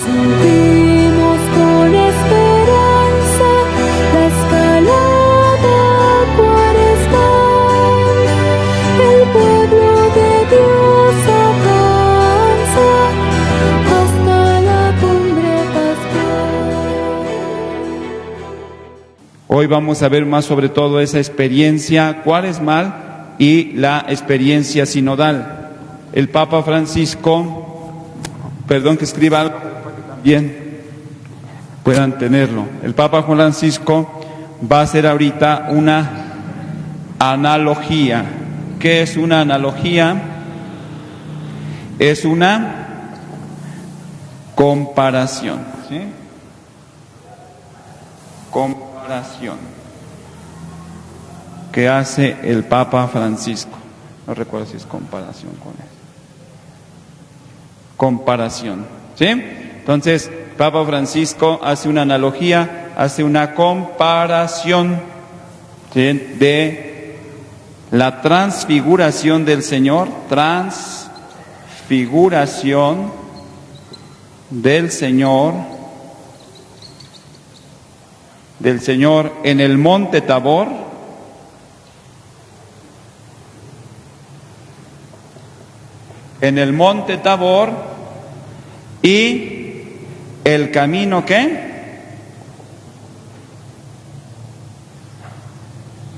Subimos con esperanza la escalada cuaresmal. El pueblo de Dios avanza hasta la cumbre pascual. Hoy vamos a ver más sobre todo esa experiencia cuaresmal y la experiencia sinodal. El Papa Francisco, perdón que escriba algo para que también puedan tenerlo. El Papa Francisco va a hacer ahorita una analogía. ¿Qué es una analogía? Es una comparación, ¿sí? Comparación que hace el Papa Francisco. No recuerdo si es comparación con él. Comparación, ¿sí? Entonces, Papa Francisco hace una analogía, hace una comparación, ¿sí?, de la transfiguración del Señor, transfiguración del Señor en el monte Tabor, en el monte Tabor, y el camino ¿qué?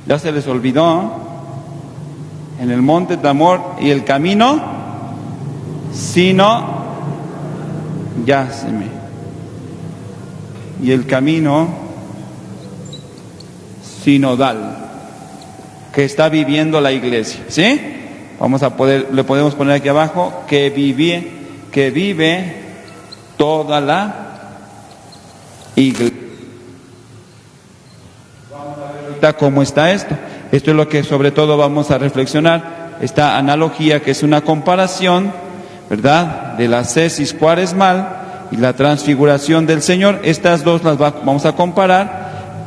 Ya se les olvidó. En el monte Tabor y el camino y el camino sinodal que está viviendo la iglesia, ¿sí? Le podemos poner aquí abajo que vive toda la iglesia. Vamos a ver ahorita cómo está esto. Esto es lo que sobre todo vamos a reflexionar. Esta analogía que es una comparación, ¿verdad?, de la ascesis cuaresmal y la transfiguración del Señor. Estas dos las vamos a comparar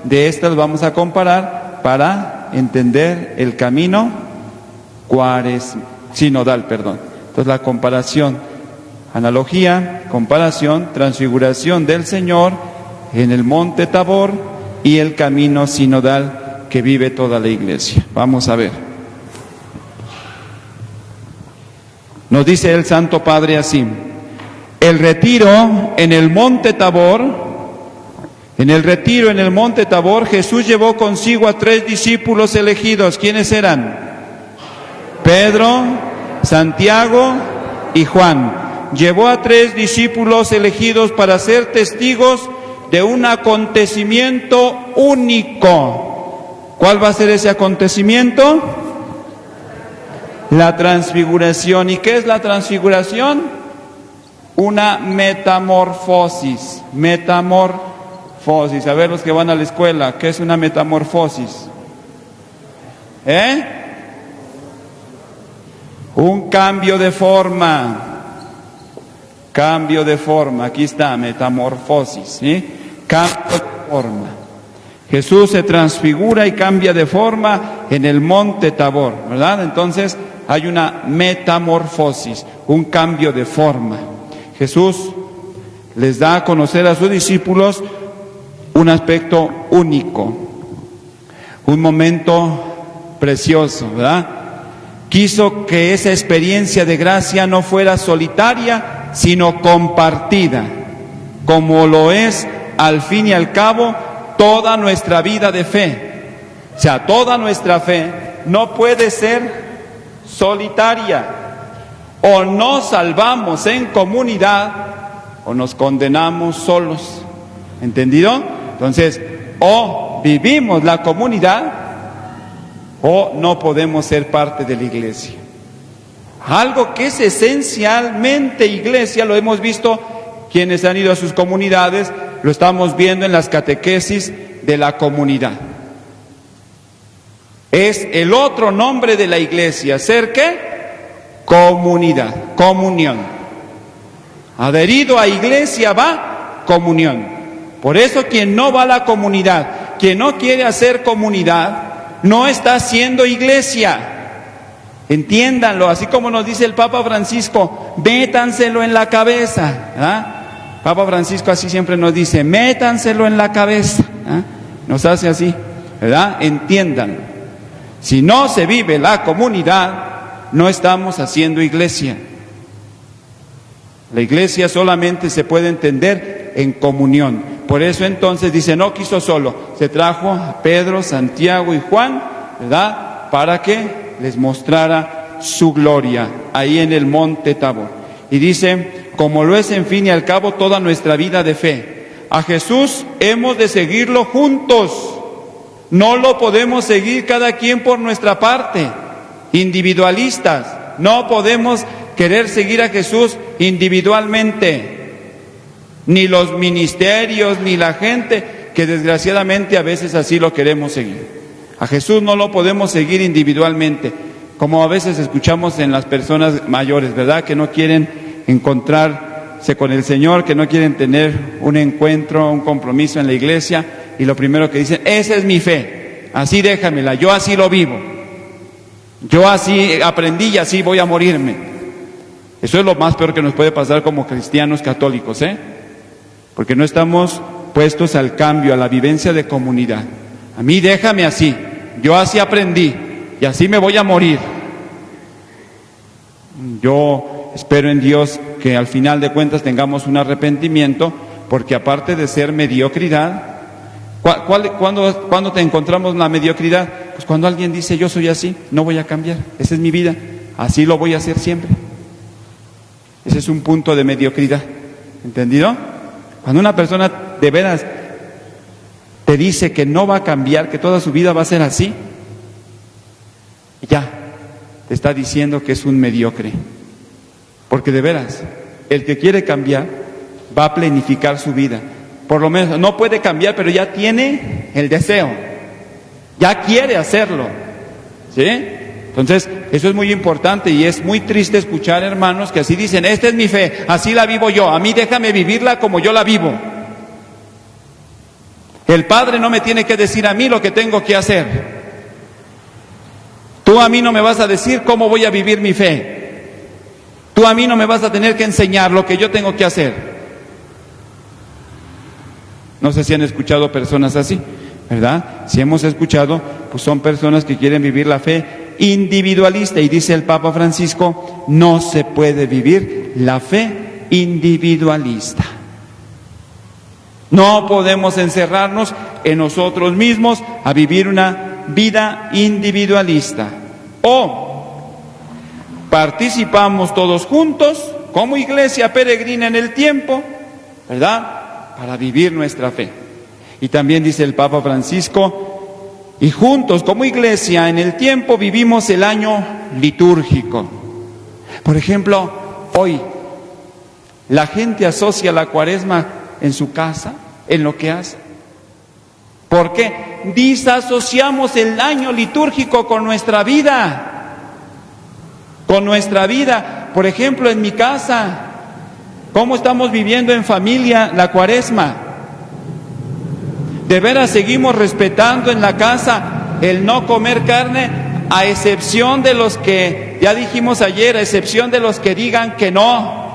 de estas vamos a comparar para entender el camino sinodal. Entonces la comparación, analogía, comparación, transfiguración del Señor en el monte Tabor y el camino sinodal que vive toda la iglesia. Vamos a ver. Nos dice el Santo Padre así: el retiro en el monte Tabor. En el retiro en el monte Tabor, Jesús llevó consigo a 3 discípulos elegidos. ¿Quiénes eran? Pedro, Santiago y Juan. Llevó a 3 discípulos elegidos para ser testigos de un acontecimiento único. ¿Cuál va a ser ese acontecimiento? La transfiguración. ¿Y qué es la transfiguración? Una metamorfosis. A ver, los que van a la escuela, ¿qué es una metamorfosis? Un cambio de forma. Aquí está, metamorfosis, ¿sí? Cambio de forma. Jesús se transfigura y cambia de forma en el monte Tabor, ¿verdad? Entonces hay una metamorfosis, un cambio de forma. Jesús les da a conocer a sus discípulos un aspecto único, un momento precioso, ¿verdad? Quiso que esa experiencia de gracia no fuera solitaria, sino compartida, como lo es al fin y al cabo toda nuestra vida de fe. O sea, toda nuestra fe no puede ser solitaria. O nos salvamos en comunidad o nos condenamos solos. ¿Entendido? Entonces, o vivimos la comunidad o no podemos ser parte de la iglesia. Algo que es esencialmente iglesia, lo hemos visto quienes han ido a sus comunidades, lo estamos viendo en las catequesis de la comunidad. Es el otro nombre de la iglesia, ¿ser qué? Comunidad, comunión. Adherido a iglesia va comunión. Por eso quien no va a la comunidad, quien no quiere hacer comunidad, no está haciendo iglesia. Entiéndanlo, así como nos dice el Papa Francisco, métanselo en la cabeza, ¿verdad? Papa Francisco así siempre nos dice, métanselo en la cabeza, ¿verdad? Nos hace así, ¿verdad? Entiéndanlo. Si no se vive la comunidad, no estamos haciendo iglesia. La iglesia solamente se puede entender en comunión. Por eso entonces dice, no quiso solo, se trajo a Pedro, Santiago y Juan, ¿verdad? Para que les mostrara su gloria ahí en el monte Tabor. Y dice, como lo es en fin y al cabo toda nuestra vida de fe. A Jesús hemos de seguirlo juntos. No lo podemos seguir cada quien por nuestra parte, individualistas. No podemos querer seguir a Jesús individualmente. Ni los ministerios, ni la gente, que desgraciadamente a veces así lo queremos seguir. A Jesús no lo podemos seguir individualmente, como a veces escuchamos en las personas mayores, ¿verdad? Que no quieren encontrarse con el Señor, que no quieren tener un encuentro, un compromiso en la iglesia, y lo primero que dicen, esa es mi fe, así déjamela, yo así lo vivo, yo así aprendí y así voy a morirme. Eso es lo más peor que nos puede pasar como cristianos católicos, porque no estamos puestos al cambio, a la vivencia de comunidad. A mí déjame así, yo así aprendí y así me voy a morir. Yo espero en Dios que al final de cuentas tengamos un arrepentimiento, porque aparte de ser mediocridad, ¿cuándo te encontramos la mediocridad? Pues cuando alguien dice, yo soy así, no voy a cambiar, esa es mi vida, así lo voy a hacer siempre. Ese es un punto de mediocridad, ¿entendido? Cuando una persona de veras te dice que no va a cambiar, que toda su vida va a ser así, ya te está diciendo que es un mediocre. Porque de veras, el que quiere cambiar va a planificar su vida. Por lo menos no puede cambiar, pero ya tiene el deseo, ya quiere hacerlo, ¿sí? Entonces, eso es muy importante y es muy triste escuchar hermanos que así dicen, esta es mi fe, así la vivo yo, a mí déjame vivirla como yo la vivo. El Padre no me tiene que decir a mí lo que tengo que hacer. Tú a mí no me vas a decir cómo voy a vivir mi fe. Tú a mí no me vas a tener que enseñar lo que yo tengo que hacer. No sé si han escuchado personas así, ¿verdad? Si hemos escuchado, pues son personas que quieren vivir la fe individualista. Y dice el Papa Francisco, no se puede vivir la fe individualista. No podemos encerrarnos en nosotros mismos a vivir una vida individualista. O participamos todos juntos como iglesia peregrina en el tiempo, ¿verdad? Para vivir nuestra fe. Y también dice el Papa Francisco, y juntos como iglesia en el tiempo vivimos el año litúrgico. Por ejemplo, hoy la gente asocia la Cuaresma en su casa, en lo que hace. ¿Por qué? Disasociamos el año litúrgico con nuestra vida. Con nuestra vida. Por ejemplo, en mi casa, ¿cómo estamos viviendo en familia la Cuaresma? ¿De veras seguimos respetando en la casa el no comer carne, a excepción de los que, ya dijimos ayer, a excepción de los que digan que no,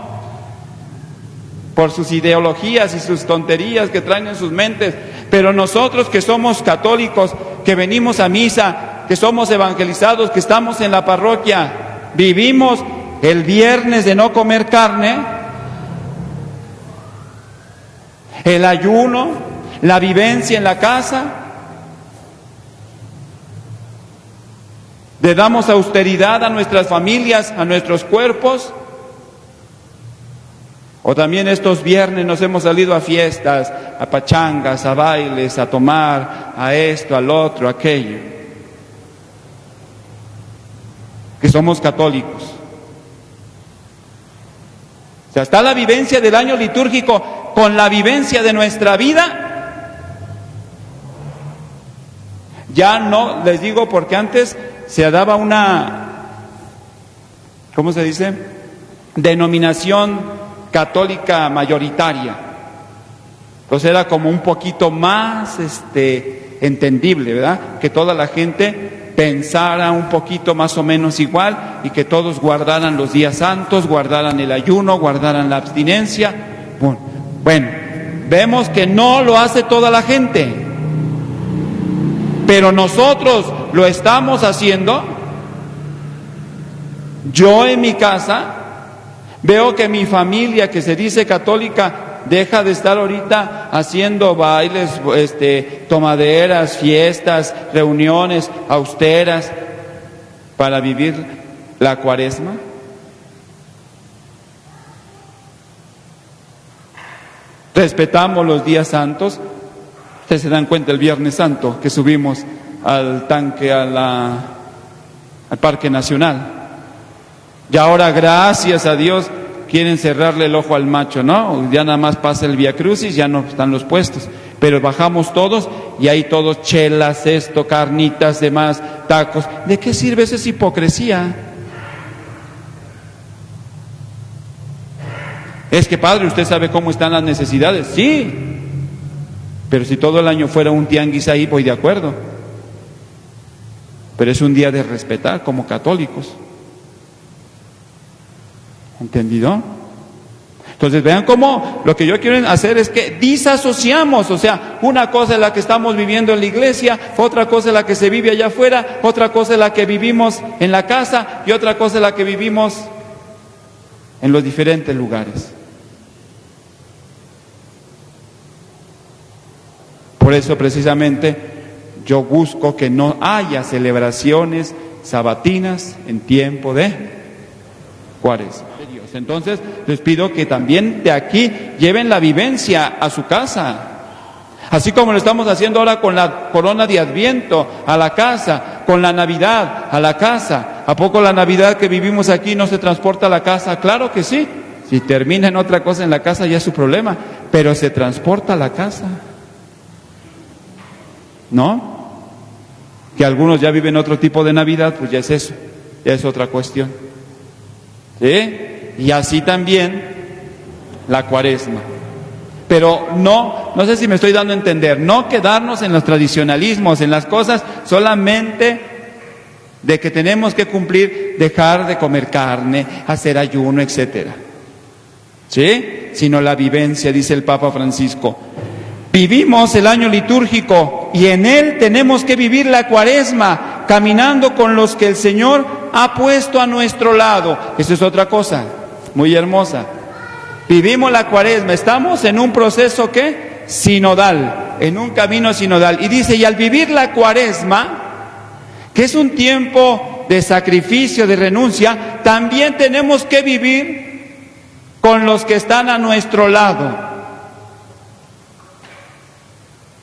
por sus ideologías y sus tonterías que traen en sus mentes? Pero nosotros que somos católicos, que venimos a misa, que somos evangelizados, que estamos en la parroquia, vivimos el viernes de no comer carne, el ayuno, la vivencia en la casa, le damos austeridad a nuestras familias, a nuestros cuerpos. O también estos viernes nos hemos salido a fiestas, a pachangas, a bailes, a tomar, a esto, al otro, aquello. Que somos católicos. O sea, está la vivencia del año litúrgico con la vivencia de nuestra vida. Ya no, les digo, porque antes se daba una, ¿cómo se dice? Denominación católica mayoritaria. Entonces era como un poquito más entendible, ¿verdad? Que toda la gente pensara un poquito más o menos igual y que todos guardaran los días santos, guardaran el ayuno, guardaran la abstinencia. Bueno, vemos que no lo hace toda la gente, pero nosotros lo estamos haciendo. Yo en mi casa veo que mi familia, que se dice católica, deja de estar ahorita haciendo bailes, tomaderas, fiestas, reuniones austeras para vivir la Cuaresma. Respetamos los días santos. Ustedes se dan cuenta el Viernes Santo que subimos al tanque al Parque Nacional. Y ahora, gracias a Dios, quieren cerrarle el ojo al macho, ¿no? Ya nada más pasa el Vía Crucis, ya no están los puestos. Pero bajamos todos y hay todos chelas, carnitas, demás, tacos. ¿De qué sirve esa hipocresía? Es que, padre, ¿usted sabe cómo están las necesidades? Sí, pero si todo el año fuera un tianguis ahí, voy de acuerdo. Pero es un día de respetar como católicos. ¿Entendido? Entonces vean cómo lo que yo quiero hacer es que disasociamos, o sea, una cosa es la que estamos viviendo en la iglesia, otra cosa es la que se vive allá afuera, otra cosa es la que vivimos en la casa y otra cosa es la que vivimos en los diferentes lugares. Por eso precisamente yo busco que no haya celebraciones sabatinas en tiempo de Cuaresma. Entonces les pido que también de aquí lleven la vivencia a su casa, así como lo estamos haciendo ahora con la corona de Adviento a la casa, con la Navidad a la casa. ¿A poco la Navidad que vivimos aquí no se transporta a la casa? Claro que sí. Si termina en otra cosa en la casa ya es su problema, pero se transporta a la casa, ¿no? Que algunos ya viven otro tipo de Navidad, pues ya es eso, ya es otra cuestión, ¿sí? Y así también la Cuaresma. Pero no sé si me estoy dando a entender, no quedarnos en los tradicionalismos, en las cosas solamente de que tenemos que cumplir, dejar de comer carne, hacer ayuno, etcétera, ¿sí? Sino la vivencia, dice el Papa Francisco. Vivimos el año litúrgico y en él tenemos que vivir la Cuaresma, caminando con los que el Señor ha puesto a nuestro lado. Eso es otra cosa muy hermosa. Vivimos la Cuaresma, estamos en un proceso ¿qué? Sinodal, en un camino sinodal. Y dice, y al vivir la Cuaresma, que es un tiempo de sacrificio, de renuncia, también tenemos que vivir con los que están a nuestro lado.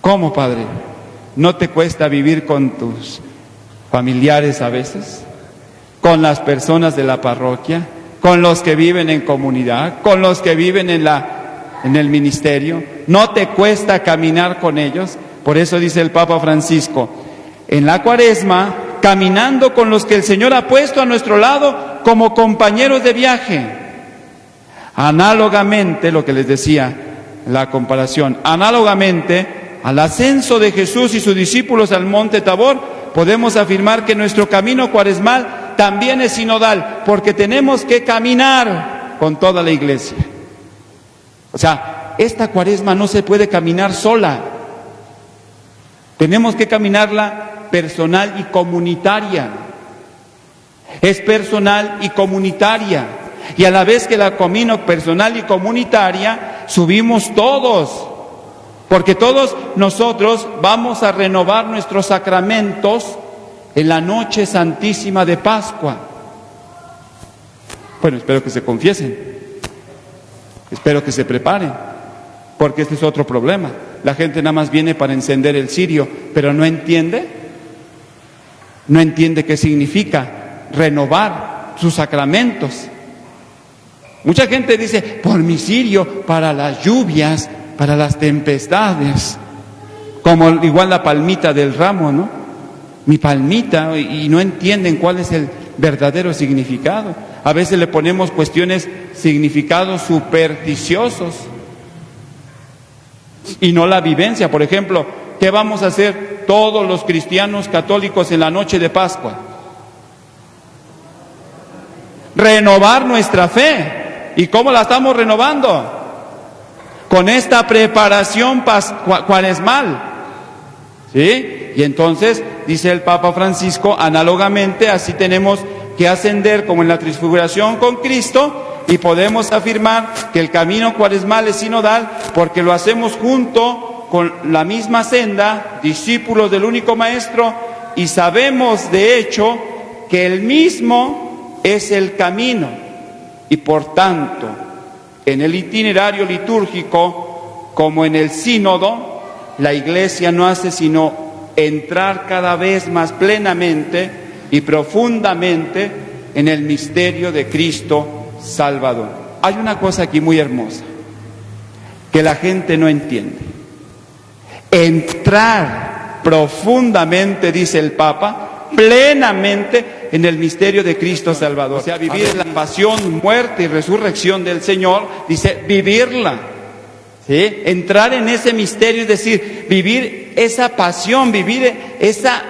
¿Cómo, padre? ¿No te cuesta vivir con tus familiares a veces? ¿Con las personas de la parroquia? ¿Con los que viven en comunidad? ¿Con los que viven en el ministerio? ¿No te cuesta caminar con ellos? Por eso dice el Papa Francisco, en la Cuaresma, caminando con los que el Señor ha puesto a nuestro lado como compañeros de viaje. Análogamente, lo que les decía, la comparación, análogamente al ascenso de Jesús y sus discípulos al monte Tabor, podemos afirmar que nuestro camino cuaresmal también es sinodal, porque tenemos que caminar con toda la iglesia. O sea, esta Cuaresma no se puede caminar sola. Tenemos que caminarla personal y comunitaria. Es personal y comunitaria. Y a la vez que la camino personal y comunitaria, subimos todos. Porque todos nosotros vamos a renovar nuestros sacramentos en la noche santísima de Pascua. Bueno, espero que se confiesen. Espero que se preparen. Porque este es otro problema. La gente nada más viene para encender el cirio, pero no entiende qué significa renovar sus sacramentos. Mucha gente dice, por mi cirio, para las lluvias, para las tempestades, como igual la palmita del ramo, ¿no? Mi palmita, y no entienden cuál es el verdadero significado. A veces le ponemos significados supersticiosos y no la vivencia. Por ejemplo, ¿qué vamos a hacer todos los cristianos católicos en la noche de Pascua? Renovar nuestra fe. ¿Y cómo la estamos renovando? Con esta preparación cuaresmal. ¿Sí? Y entonces, dice el Papa Francisco, análogamente, así tenemos que ascender como en la transfiguración con Cristo, y podemos afirmar que el camino cuaresmal es sinodal porque lo hacemos junto con la misma senda, discípulos del único Maestro, y sabemos de hecho que el mismo es el camino, y por tanto, en el itinerario litúrgico, como en el sínodo, la Iglesia no hace sino entrar cada vez más plenamente y profundamente en el misterio de Cristo Salvador. Hay una cosa aquí muy hermosa que la gente no entiende. Entrar profundamente, dice el Papa, plenamente en el misterio de Cristo Salvador. O sea, vivir la pasión, muerte y resurrección del Señor, dice, vivirla. ¿Sí? Entrar en ese misterio, es decir, vivir esa pasión, vivir esa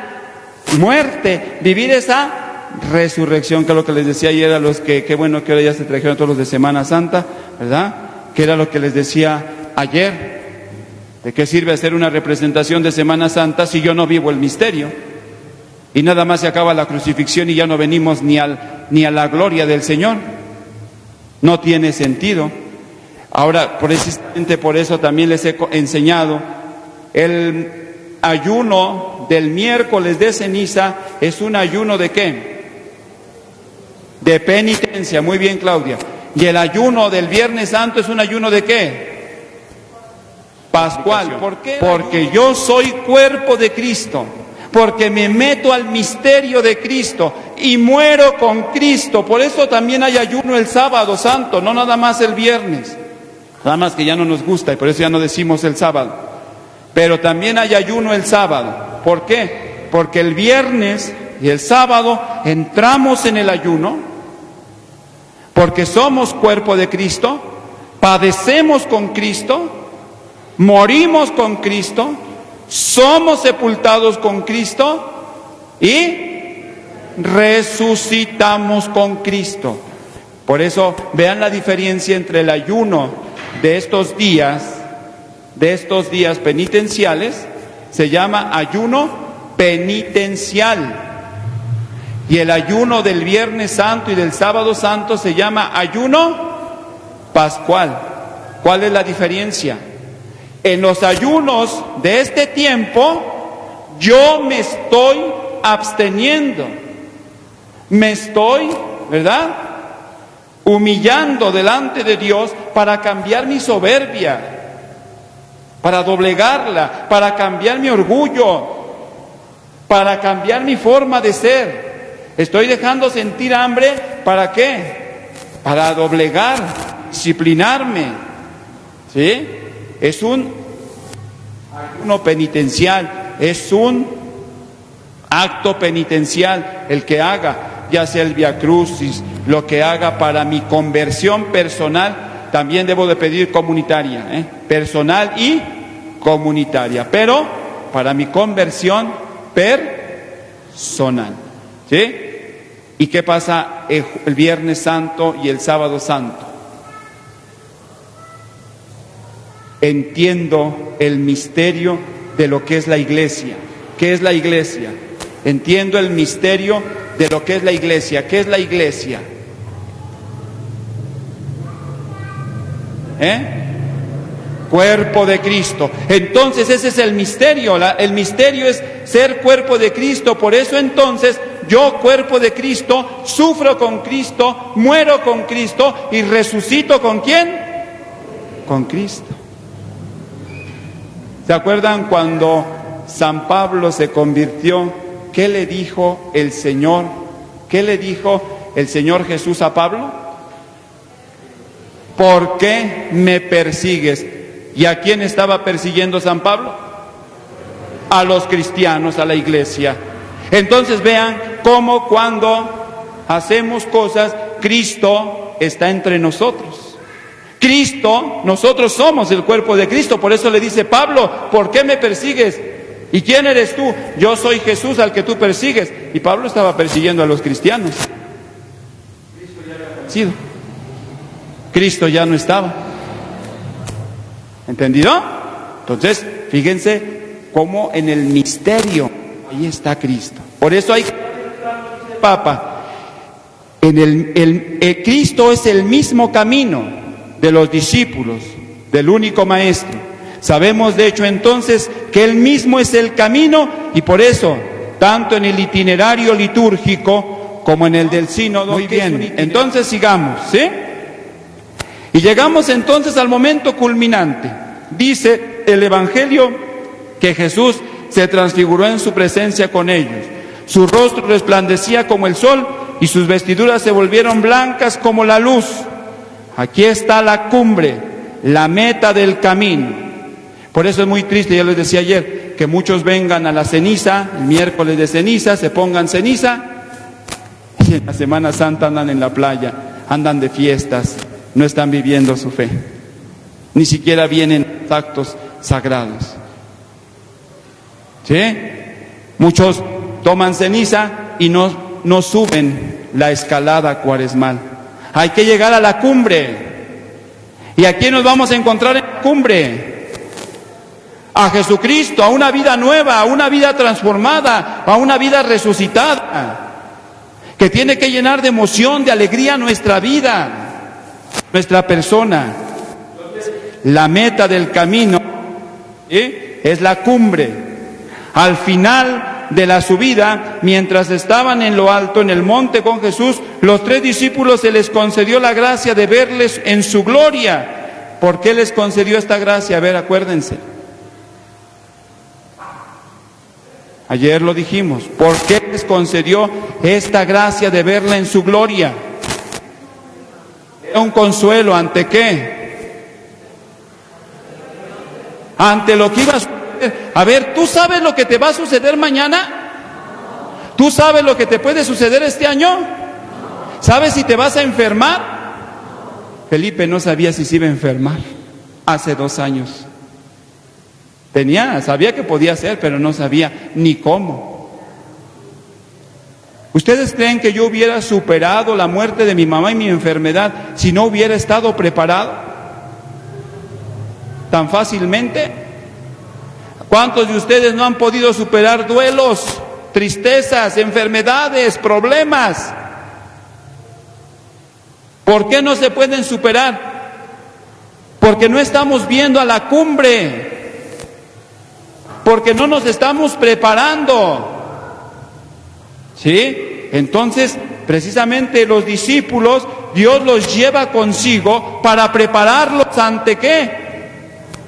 muerte, vivir esa resurrección, que es lo que les decía ayer a los que, qué bueno que ahora ya se trajeron todos los de Semana Santa, ¿verdad? Que era lo que les decía ayer. ¿De qué sirve hacer una representación de Semana Santa si yo no vivo el misterio? Y nada más se acaba la crucifixión y ya no venimos ni a la gloria del Señor. No tiene sentido. Ahora, precisamente por eso también les he enseñado, el ayuno del miércoles de ceniza es un ayuno ¿de qué? De penitencia. Muy bien, Claudia. Y el ayuno del Viernes Santo es un ayuno ¿de qué? Pascual. ¿Por qué? Porque yo soy cuerpo de Cristo, porque me meto al misterio de Cristo y muero con Cristo. Por eso también hay ayuno el sábado santo, no nada más el viernes. Nada más que ya no nos gusta y por eso ya no decimos el sábado. Pero también hay ayuno el sábado. ¿Por qué? Porque el viernes y el sábado entramos en el ayuno, porque somos cuerpo de Cristo, padecemos con Cristo, morimos con Cristo, somos sepultados con Cristo y resucitamos con Cristo. Por eso vean la diferencia entre el ayuno de estos días penitenciales, se llama ayuno penitencial, y el ayuno del Viernes Santo y del Sábado Santo se llama ayuno pascual. ¿Cuál es la diferencia? En los ayunos de este tiempo yo me estoy absteniendo, me estoy, ¿verdad?, humillando delante de Dios para cambiar mi soberbia, para doblegarla, para cambiar mi orgullo, para cambiar mi forma de ser. Estoy dejando sentir hambre, ¿para qué? Para doblegar, disciplinarme. ¿Sí? Es un ayuno penitencial, es un acto penitencial el que haga, ya sea el Vía Crucis, lo que haga para mi conversión personal. También debo de pedir comunitaria, personal y comunitaria, pero para mi conversión personal. ¿Sí? ¿Y qué pasa el Viernes Santo y el Sábado Santo? Entiendo el misterio de lo que es la Iglesia. ¿Qué es la Iglesia? Entiendo el misterio de lo que es la Iglesia. ¿Qué es la Iglesia? Cuerpo de Cristo. Entonces ese es el misterio. El misterio es ser cuerpo de Cristo. Por eso entonces yo, cuerpo de Cristo, sufro con Cristo, muero con Cristo y resucito ¿con quién? Con Cristo. ¿Se acuerdan cuando San Pablo se convirtió? ¿Qué le dijo el Señor? ¿Qué le dijo el Señor Jesús a Pablo? ¿Por qué me persigues? ¿Y a quién estaba persiguiendo San Pablo? A los cristianos, a la iglesia. Entonces vean cómo cuando hacemos cosas, Cristo está entre nosotros. Cristo, nosotros somos el cuerpo de Cristo. Por eso le dice Pablo, ¿por qué me persigues? ¿Y quién eres tú? Yo soy Jesús al que tú persigues. Y Pablo estaba persiguiendo a los cristianos. Cristo ya había vencido. Cristo ya no estaba. ¿Entendido? Entonces, fíjense cómo en el misterio ahí está Cristo. Por eso hay Papa. Cristo es el mismo camino de los discípulos, del único maestro. Sabemos de hecho entonces que Él mismo es el camino, y por eso, tanto en el itinerario litúrgico como en el del sínodo. Muy bien, entonces sigamos, ¿sí? Y llegamos entonces al momento culminante. Dice el Evangelio que Jesús se transfiguró en su presencia con ellos. Su rostro resplandecía como el sol y sus vestiduras se volvieron blancas como la luz. Aquí está la cumbre, la meta del camino. Por eso es muy triste, ya les decía ayer, que muchos vengan a la ceniza, el miércoles de ceniza, se pongan ceniza, y en la Semana Santa andan en la playa, andan de fiestas, no están viviendo su fe. Ni siquiera vienen actos sagrados. ¿Sí? Muchos toman ceniza y no suben la escalada cuaresmal. Hay que llegar a la cumbre. ¿Y a quién nos vamos a encontrar en la cumbre? A Jesucristo, a una vida nueva, a una vida transformada, a una vida resucitada, que tiene que llenar de emoción, de alegría nuestra vida, nuestra persona. La meta del camino, ¿sí?, es la cumbre. Al final de la subida, mientras estaban en lo alto, en el monte con Jesús, los 3 discípulos se les concedió la gracia de verles en su gloria. ¿Por qué les concedió esta gracia? A ver, acuérdense. Ayer lo dijimos. ¿Por qué les concedió esta gracia de verla en su gloria? Era un consuelo, ¿ante qué? Ante lo que iba a suceder. A ver, ¿tú sabes lo que te va a suceder mañana? ¿Tú sabes lo que te puede suceder este año? ¿Sabes si te vas a enfermar? Felipe no sabía si se iba a enfermar hace 2 años. Sabía que podía ser, pero no sabía ni cómo. ¿Ustedes creen que yo hubiera superado la muerte de mi mamá y mi enfermedad si no hubiera estado preparado tan fácilmente? ¿Cuántos de ustedes no han podido superar duelos, tristezas, enfermedades, problemas? ¿Por qué no se pueden superar? Porque no estamos viendo a la cumbre, porque no nos estamos preparando. ¿Sí? Entonces, precisamente los discípulos, Dios los lleva consigo para prepararlos ¿ante qué?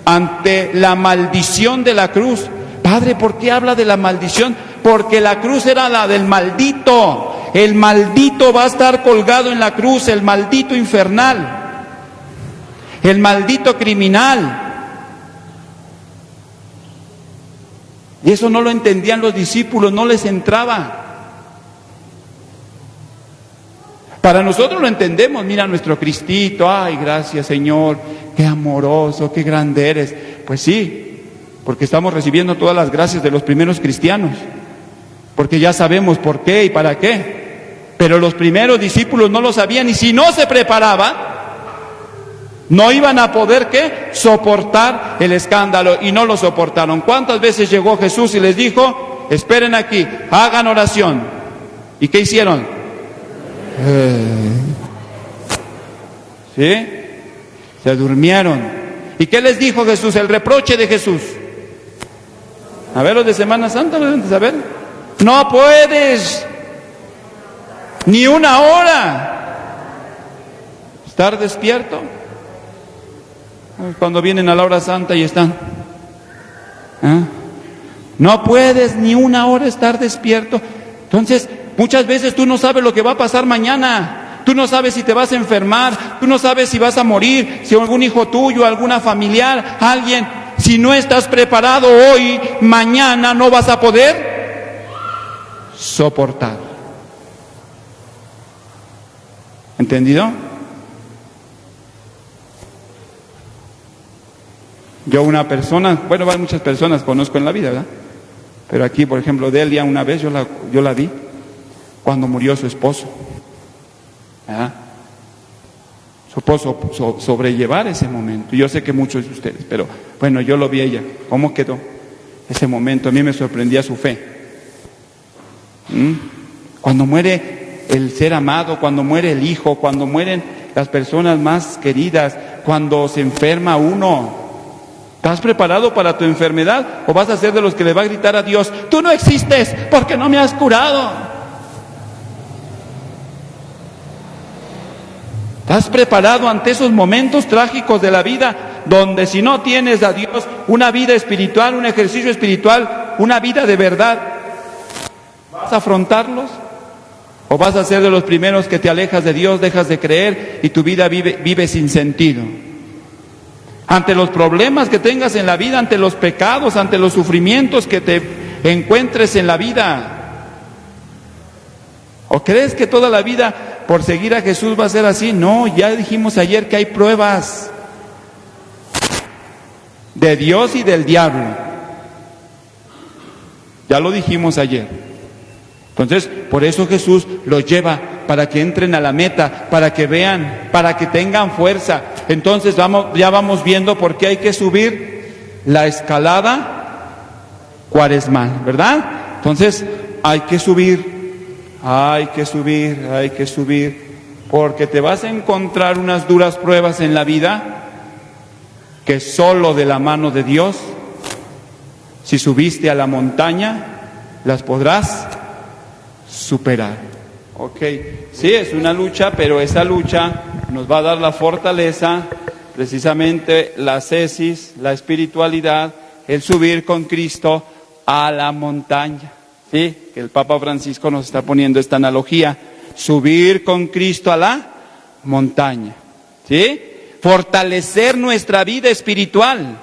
Ante la maldición de la cruz. Padre, ¿por qué habla de la maldición? Porque la cruz era la del maldito. El maldito va a estar colgado en la cruz, el maldito infernal, el maldito criminal. Y eso no lo entendían los discípulos, no les entraba. Para nosotros lo entendemos, mira nuestro Cristito, ay, gracias Señor, qué amoroso, qué grande eres. Pues sí, porque estamos recibiendo todas las gracias de los primeros cristianos, porque ya sabemos por qué y para qué. Pero los primeros discípulos no lo sabían, y si no se preparaban, no iban a poder ¿qué? Soportar el escándalo, y no lo soportaron. ¿Cuántas veces llegó Jesús y les dijo, esperen aquí, hagan oración? ¿Y qué hicieron? ¿Sí? Se durmieron. ¿Y qué les dijo Jesús? El reproche de Jesús. A ver, los de Semana Santa, a ver. No puedes ni una hora estar despierto. Cuando vienen a la hora santa y están. No puedes ni una hora estar despierto. Entonces, muchas veces tú no sabes lo que va a pasar mañana. Tú no sabes si te vas a enfermar, tú no sabes si vas a morir, si algún hijo tuyo, alguna familiar, alguien. Si no estás preparado hoy, mañana no vas a poder soportar. ¿Entendido? Yo una persona, bueno, hay muchas personas conozco en la vida, ¿verdad? Pero aquí, por ejemplo, Delia, una vez yo la vi cuando murió su esposo. ¿Ah? Supo sobrellevar ese momento. Yo sé que muchos de ustedes, pero bueno, yo lo vi a ella. ¿Cómo quedó ese momento? A mí me sorprendía su fe. Cuando muere el ser amado, cuando muere el hijo, cuando mueren las personas más queridas, cuando se enferma uno, ¿estás preparado para tu enfermedad? ¿O vas a ser de los que le va a gritar a Dios: tú no existes porque no me has curado? ¿Estás preparado ante esos momentos trágicos de la vida, donde si no tienes a Dios, una vida espiritual, un ejercicio espiritual, una vida de verdad, vas a afrontarlos? ¿O vas a ser de los primeros que te alejas de Dios, dejas de creer y tu vida vive sin sentido? Ante los problemas que tengas en la vida, ante los pecados, ante los sufrimientos que te encuentres en la vida, ¿o crees que toda la vida por seguir a Jesús va a ser así? No, ya dijimos ayer que hay pruebas de Dios y del diablo. Ya lo dijimos ayer. Entonces, por eso Jesús los lleva, para que entren a la meta, para que vean, para que tengan fuerza. Entonces ya vamos viendo por qué hay que subir la escalada cuaresmal, ¿verdad? Entonces hay que subir, porque te vas a encontrar unas duras pruebas en la vida que solo de la mano de Dios, si subiste a la montaña, las podrás superar. Ok, sí, es una lucha, pero esa lucha nos va a dar la fortaleza, precisamente la ascesis, la espiritualidad, el subir con Cristo a la montaña. Sí, que el Papa Francisco nos está poniendo esta analogía: subir con Cristo a la montaña. ¿Sí? Fortalecer nuestra vida espiritual.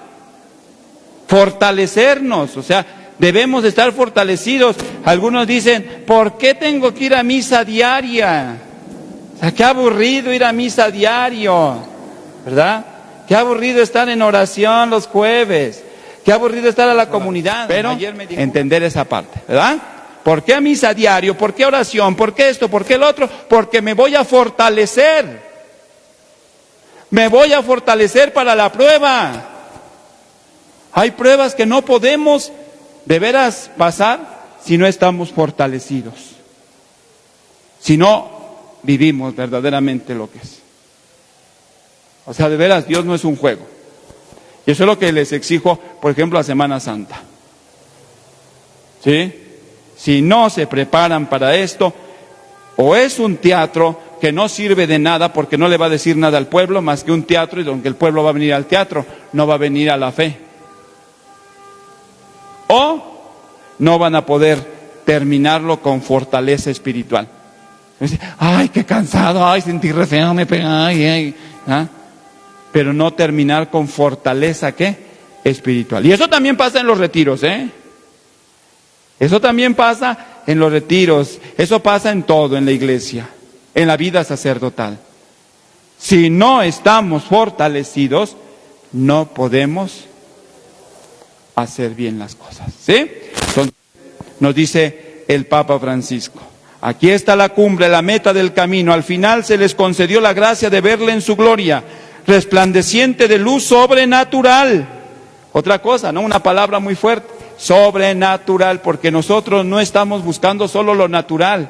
Fortalecernos, o sea, debemos estar fortalecidos. Algunos dicen: ¿por qué tengo que ir a misa diaria? O sea, qué aburrido ir a misa diario, ¿verdad? Qué aburrido estar en oración los jueves. Qué aburrido estar a la comunidad. Pero entender esa parte, ¿verdad? ¿Por qué a misa diario? ¿Por qué oración? ¿Por qué esto? ¿Por qué el otro? Porque me voy a fortalecer. Me voy a fortalecer para la prueba. Hay pruebas que no podemos de veras pasar si no estamos fortalecidos. Si no vivimos verdaderamente lo que es. O sea, de veras, Dios no es un juego. Y eso es lo que les exijo, por ejemplo, a Semana Santa. ¿Sí? Si no se preparan para esto, o es un teatro que no sirve de nada porque no le va a decir nada al pueblo más que un teatro, y donde el pueblo va a venir al teatro, no va a venir a la fe. O no van a poder terminarlo con fortaleza espiritual. Ay, qué cansado, ay, sentí re feo, me pega, ay. ¿Ah? Pero no terminar con fortaleza, ¿qué? Espiritual. Y eso también pasa en los retiros, ¿eh? Eso también pasa en los retiros, eso pasa en todo en la iglesia, en la vida sacerdotal. Si no estamos fortalecidos, no podemos hacer bien las cosas, ¿sí? Entonces, nos dice el Papa Francisco: aquí está la cumbre, la meta del camino. Al final se les concedió la gracia de verle en su gloria, resplandeciente de luz sobrenatural. Otra cosa, ¿no? Una palabra muy fuerte: sobrenatural, porque nosotros no estamos buscando solo lo natural.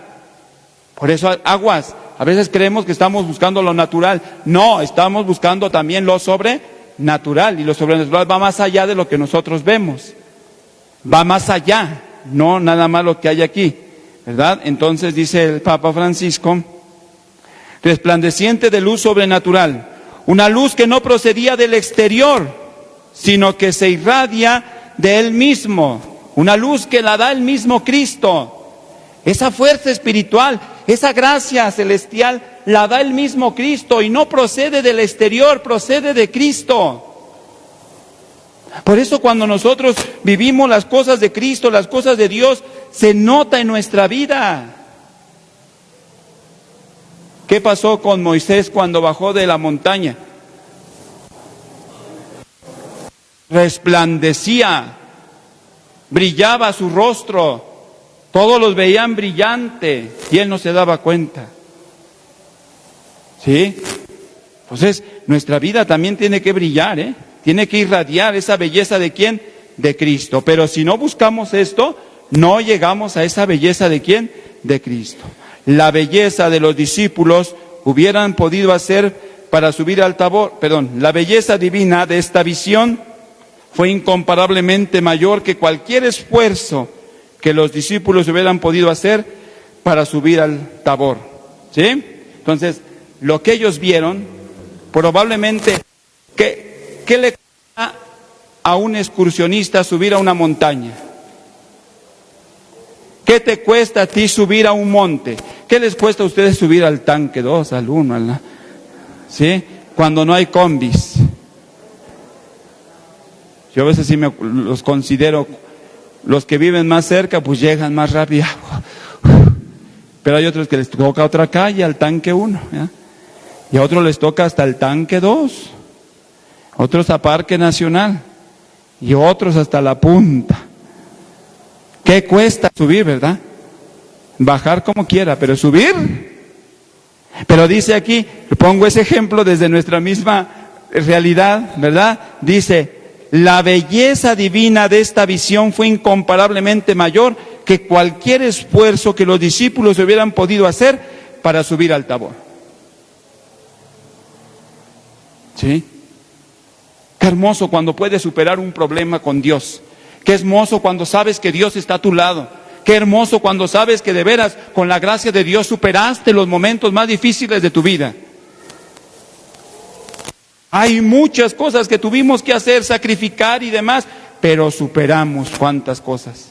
Por eso, aguas, a veces creemos que estamos buscando lo natural. No, estamos buscando también lo sobrenatural, y lo sobrenatural va más allá de lo que nosotros vemos. Va más allá, no nada más lo que hay aquí, ¿verdad? Entonces dice el Papa Francisco: resplandeciente de luz sobrenatural, una luz que no procedía del exterior, sino que se irradia de Él mismo, una luz que la da el mismo Cristo. Esa fuerza espiritual, esa gracia celestial la da el mismo Cristo y no procede del exterior, procede de Cristo. Por eso cuando nosotros vivimos las cosas de Cristo, las cosas de Dios, se nota en nuestra vida. ¿Qué pasó con Moisés cuando bajó de la montaña? Resplandecía brillaba su rostro, todos los veían brillante y él no se daba cuenta. ¿Sí? Entonces, nuestra vida también tiene que brillar, ¿eh? Tiene que irradiar esa belleza ¿de quién? De Cristo. Pero si no buscamos esto, no llegamos a esa belleza ¿de quién? De Cristo. La belleza de los discípulos hubieran podido hacer para subir al Tabor, la belleza divina de esta visión fue incomparablemente mayor que cualquier esfuerzo que los discípulos hubieran podido hacer para subir al Tabor. ¿Sí? Entonces, lo que ellos vieron, probablemente, ¿qué le cuesta a un excursionista subir a una montaña? ¿Qué te cuesta a ti subir a un monte? ¿Qué les cuesta a ustedes subir al tanque 2, al 1, ¿sí? Cuando no hay combis? Yo a veces sí los considero, los que viven más cerca, pues llegan más rápido. Pero hay otros que les toca otra calle, al tanque 1, ¿ya? Y a otros les toca hasta el tanque 2, otros a Parque Nacional, y otros hasta la punta. ¿Qué cuesta subir, verdad? Bajar como quiera, pero subir. Pero dice aquí, pongo ese ejemplo desde nuestra misma realidad, ¿verdad? Dice, la belleza divina de esta visión fue incomparablemente mayor que cualquier esfuerzo que los discípulos hubieran podido hacer para subir al Tabor. ¿Sí? Qué hermoso cuando puedes superar un problema con Dios. Qué hermoso cuando sabes que Dios está a tu lado. Qué hermoso cuando sabes que de veras, con la gracia de Dios, superaste los momentos más difíciles de tu vida. Hay muchas cosas que tuvimos que hacer, sacrificar y demás, pero superamos cuántas cosas.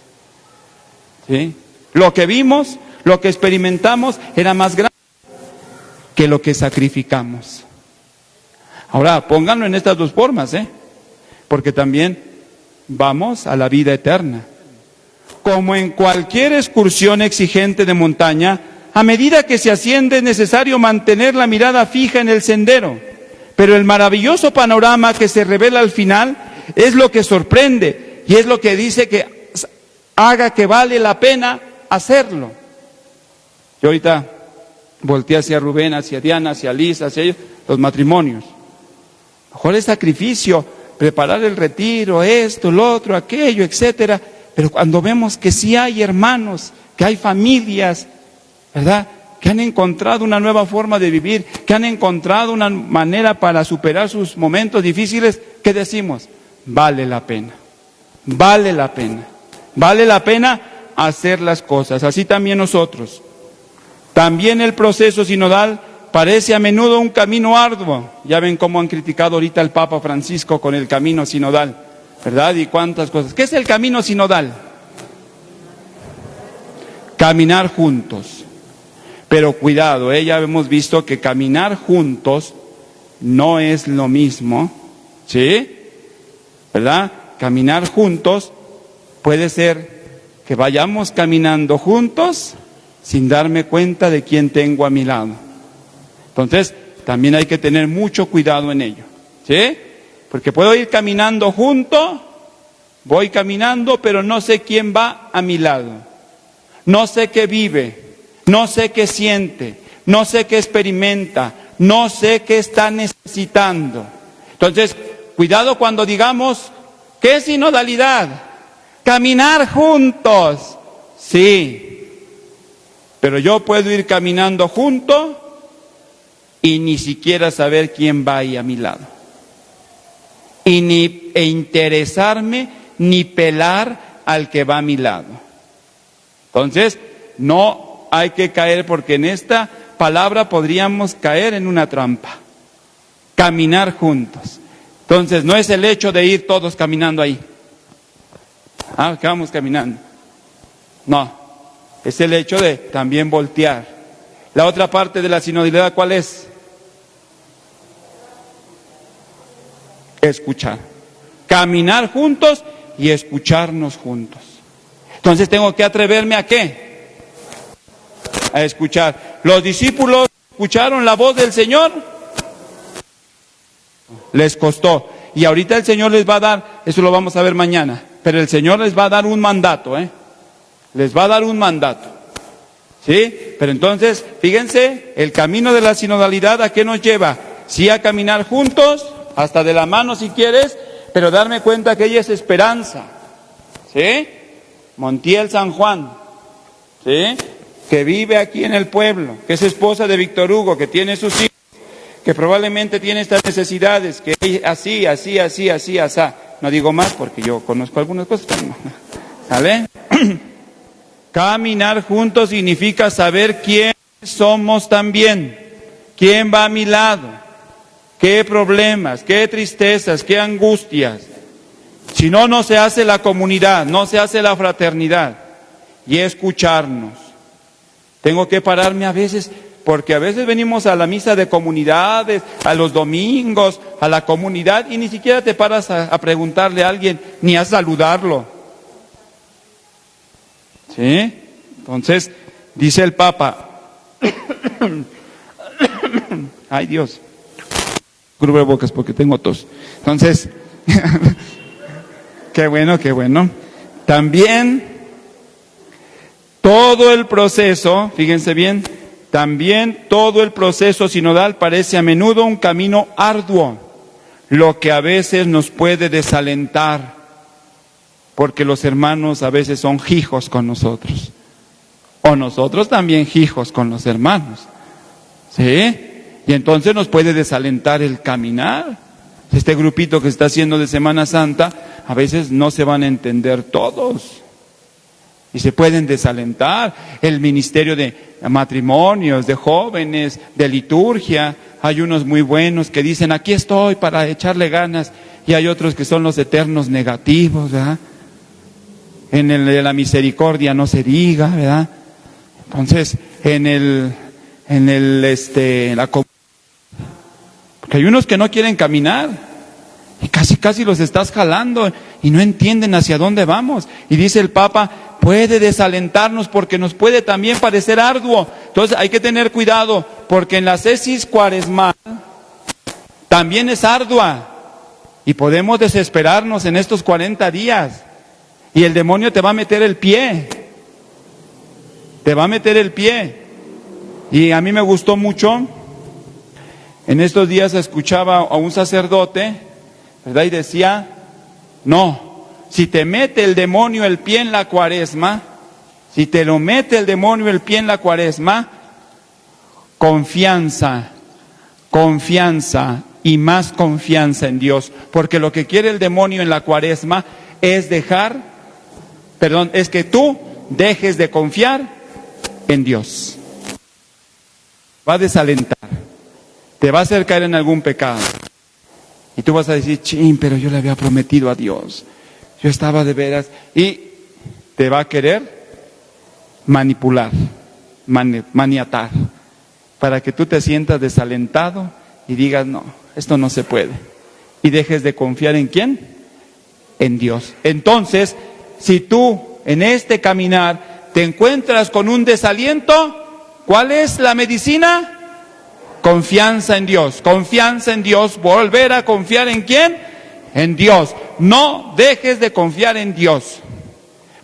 ¿Sí? Lo que vimos, lo que experimentamos, era más grande que lo que sacrificamos. Ahora, pónganlo en estas dos formas, porque también vamos a la vida eterna. Como en cualquier excursión exigente de montaña, a medida que se asciende es necesario mantener la mirada fija en el sendero. Pero el maravilloso panorama que se revela al final es lo que sorprende y es lo que dice que haga que vale la pena hacerlo. Yo ahorita volteé hacia Rubén, hacia Diana, hacia Liz, hacia ellos, los matrimonios. Mejor es sacrificio, preparar el retiro, esto, lo otro, aquello, etcétera. Pero cuando vemos que sí hay hermanos, que hay familias, ¿verdad?, que han encontrado una nueva forma de vivir, que han encontrado una manera para superar sus momentos difíciles, ¿qué decimos? Vale la pena, vale la pena, vale la pena hacer las cosas. Así también nosotros. También el proceso sinodal parece a menudo un camino arduo. Ya ven cómo han criticado ahorita al Papa Francisco con el camino sinodal, ¿verdad? Y cuántas cosas. ¿Qué es el camino sinodal? Caminar juntos. Pero cuidado, ya hemos visto que caminar juntos no es lo mismo, ¿sí? ¿Verdad? Caminar juntos puede ser que vayamos caminando juntos sin darme cuenta de quién tengo a mi lado. Entonces, también hay que tener mucho cuidado en ello, ¿sí? Porque puedo ir caminando junto, voy caminando, pero no sé quién va a mi lado. No sé qué vive. No sé qué siente, no sé qué experimenta, no sé qué está necesitando. Entonces, cuidado cuando digamos, ¿qué es sinodalidad? Caminar juntos, sí. Pero yo puedo ir caminando junto y ni siquiera saber quién va ahí a mi lado. E interesarme ni pelar al que va a mi lado. Entonces, no hay que caer, porque en esta palabra podríamos caer en una trampa. Caminar juntos. Entonces, no es el hecho de ir todos caminando ahí. Que vamos caminando. No, es el hecho de también voltear. La otra parte de la sinodalidad, ¿cuál es? Escuchar. Caminar juntos y escucharnos juntos. Entonces, tengo que atreverme ¿a qué? A escuchar. ¿Los discípulos escucharon la voz del Señor? Les costó. Y ahorita el Señor les va a dar, eso lo vamos a ver mañana, pero el Señor les va a dar un mandato, les va a dar un mandato, ¿sí? Pero entonces, fíjense, el camino de la sinodalidad, ¿a qué nos lleva? Sí, a caminar juntos, hasta de la mano si quieres, pero darme cuenta que ella es esperanza, ¿sí? Montiel San Juan, ¿sí? Que vive aquí en el pueblo, que es esposa de Víctor Hugo, que tiene sus hijos, que probablemente tiene estas necesidades, que así. No digo más porque yo conozco algunas cosas, ¿sale? Caminar juntos significa saber quién somos también, quién va a mi lado, qué problemas, qué tristezas, qué angustias. Si no, no se hace la comunidad, no se hace la fraternidad. Y escucharnos. Tengo que pararme a veces, porque a veces venimos a la misa de comunidades, a los domingos, a la comunidad, y ni siquiera te paras a preguntarle a alguien, ni a saludarlo. ¿Sí? Entonces, dice el Papa, ay Dios, cubro bocas porque tengo tos. Entonces, qué bueno. También todo el proceso, fíjense bien, también todo el proceso sinodal parece a menudo un camino arduo, lo que a veces nos puede desalentar, porque los hermanos a veces son hijos con nosotros, o nosotros también hijos con los hermanos, ¿sí? Y entonces nos puede desalentar el caminar. Este grupito que se está haciendo de Semana Santa, a veces no se van a entender todos. Y se pueden desalentar. El ministerio de matrimonios, de jóvenes, de liturgia. Hay unos muy buenos que dicen, aquí estoy para echarle ganas. Y hay otros que son los eternos negativos, ¿verdad? En el de la misericordia no se diga, ¿verdad? Entonces, en la comunidad, porque hay unos que no quieren caminar. Y casi los estás jalando y no entienden hacia dónde vamos. Y dice el Papa, puede desalentarnos porque nos puede también parecer arduo. Entonces hay que tener cuidado, porque en la ascesis cuaresmal también es ardua. Y podemos desesperarnos en estos 40 días. Y el demonio te va a meter el pie. Te va a meter el pie. Y a mí me gustó mucho. En estos días escuchaba a un sacerdote, ¿verdad? Y decía, no, si te mete el demonio el pie en la cuaresma, si te lo mete el demonio el pie en la cuaresma, confianza y más confianza en Dios, porque lo que quiere el demonio en la cuaresma es es que tú dejes de confiar en Dios. Va a desalentar, te va a hacer caer en algún pecado. Y tú vas a decir, pero yo le había prometido a Dios. Yo estaba de veras. Y te va a querer manipular, maniatar, para que tú te sientas desalentado y digas, no, esto no se puede. Y dejes de confiar en ¿quién? En Dios. Entonces, si tú en este caminar te encuentras con un desaliento, ¿cuál es la medicina? Confianza en Dios, volver a confiar en ¿quién? En Dios. No dejes de confiar en Dios,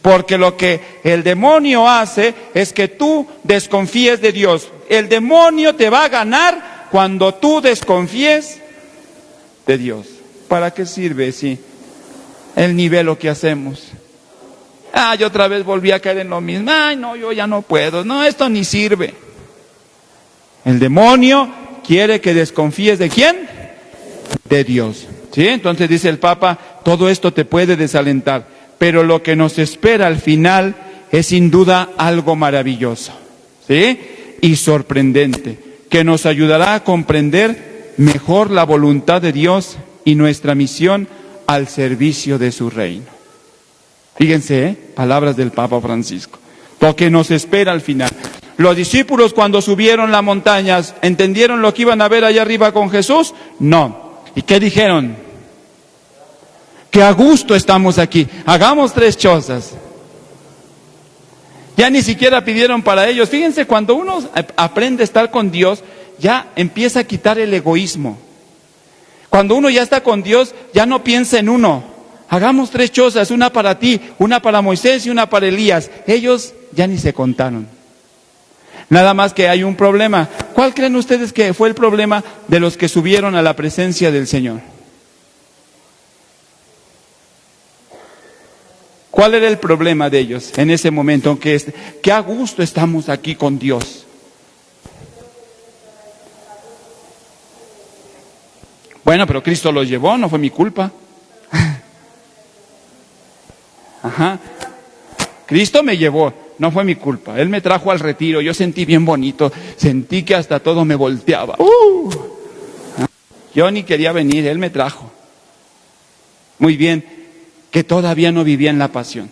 porque lo que el demonio hace es que tú desconfíes de Dios. El demonio te va a ganar cuando tú desconfíes de Dios. ¿Para qué sirve si el nivel que hacemos? Yo otra vez volví a caer en lo mismo. No, yo ya no puedo. No, esto ni sirve. El demonio quiere que desconfíes ¿de quién? De Dios. ¿Sí? Entonces dice el Papa, todo esto te puede desalentar, pero lo que nos espera al final es sin duda algo maravilloso, ¿sí? Y sorprendente, que nos ayudará a comprender mejor la voluntad de Dios y nuestra misión al servicio de su reino. Fíjense, palabras del Papa Francisco. Lo que nos espera al final. Los discípulos cuando subieron las montañas, ¿entendieron lo que iban a ver allá arriba con Jesús? No. ¿Y qué dijeron? Que a gusto estamos aquí, hagamos 3 chozas. Ya ni siquiera pidieron para ellos. Fíjense, cuando uno aprende a estar con Dios, ya empieza a quitar el egoísmo. Cuando uno ya está con Dios, ya no piensa en uno. Hagamos 3 chozas, una para ti, una para Moisés y una para Elías. Ellos ya ni se contaron. Nada más que hay un problema. ¿Cuál creen ustedes que fue el problema de los que subieron a la presencia del Señor? ¿Cuál era el problema de ellos en ese momento? Que a gusto estamos aquí con Dios. Bueno, pero Cristo los llevó, no fue mi culpa. Ajá. Cristo me llevó, no fue mi culpa. Él me trajo al retiro, yo sentí bien bonito, sentí que hasta todo me volteaba. Yo ni quería venir, Él me trajo. Muy bien, que todavía no vivía en la pasión,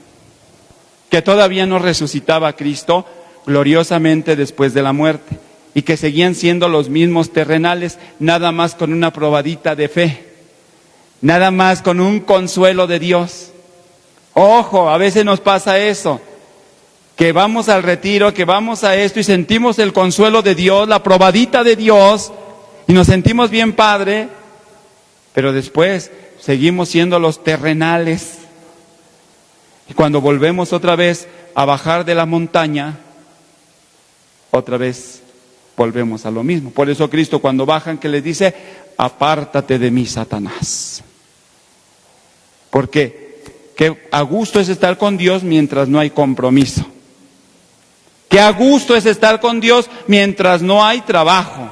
que todavía no resucitaba a Cristo gloriosamente después de la muerte, y que seguían siendo los mismos terrenales, nada más con una probadita de fe, nada más con un consuelo de Dios. Ojo, a veces nos pasa eso, que vamos al retiro, que vamos a esto y sentimos el consuelo de Dios, la probadita de Dios, y nos sentimos bien padre, pero después seguimos siendo los terrenales. Y cuando volvemos otra vez a bajar de la montaña, otra vez volvemos a lo mismo. Por eso Cristo cuando bajan, que les dice, apártate de mí, Satanás. Porque que a gusto es estar con Dios mientras no hay compromiso. Que a gusto es estar con Dios mientras no hay trabajo,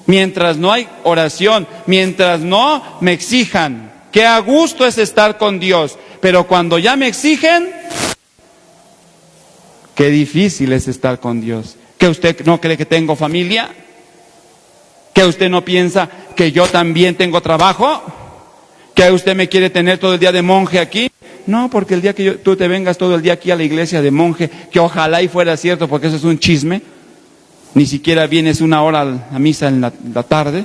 mientras no hay oración, mientras no me exijan. Que a gusto es estar con Dios, pero cuando ya me exigen, qué difícil es estar con Dios. ¿Que usted no cree que tengo familia? ¿Que usted no piensa que yo también tengo trabajo? ¿Que usted me quiere tener todo el día de monje aquí? No, porque el día que tú te vengas todo el día aquí a la iglesia de monje, que ojalá y fuera cierto, porque eso es un chisme, ni siquiera vienes 1 hora a misa en la tarde.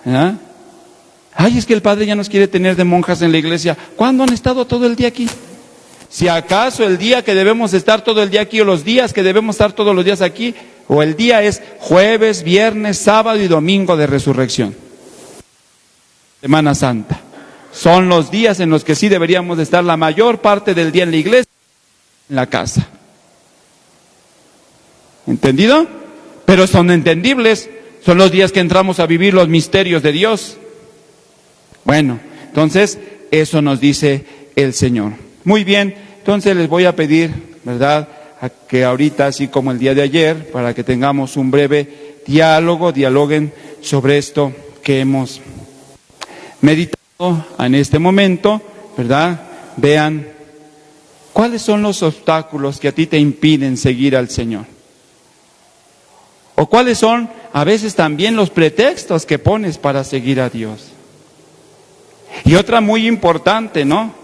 ¿Eh? Ay, es que el Padre ya nos quiere tener de monjas en la iglesia. ¿Cuándo han estado todo el día aquí? Si acaso el día que debemos estar todo el día aquí, o los días que debemos estar todos los días aquí, o el día es jueves, viernes, sábado y domingo de resurrección. Semana Santa. Son los días en los que sí deberíamos de estar la mayor parte del día en la iglesia, en la casa. ¿Entendido? Pero son entendibles. Son los días que entramos a vivir los misterios de Dios. Bueno, entonces eso nos dice el Señor. Muy bien, entonces les voy a pedir, ¿verdad?, a que ahorita, así como el día de ayer, para que tengamos un breve dialoguen sobre esto que hemos meditado en este momento, ¿verdad? Vean cuáles son los obstáculos que a ti te impiden seguir al Señor. O cuáles son a veces también los pretextos que pones para seguir a Dios. Y otra muy importante, ¿no?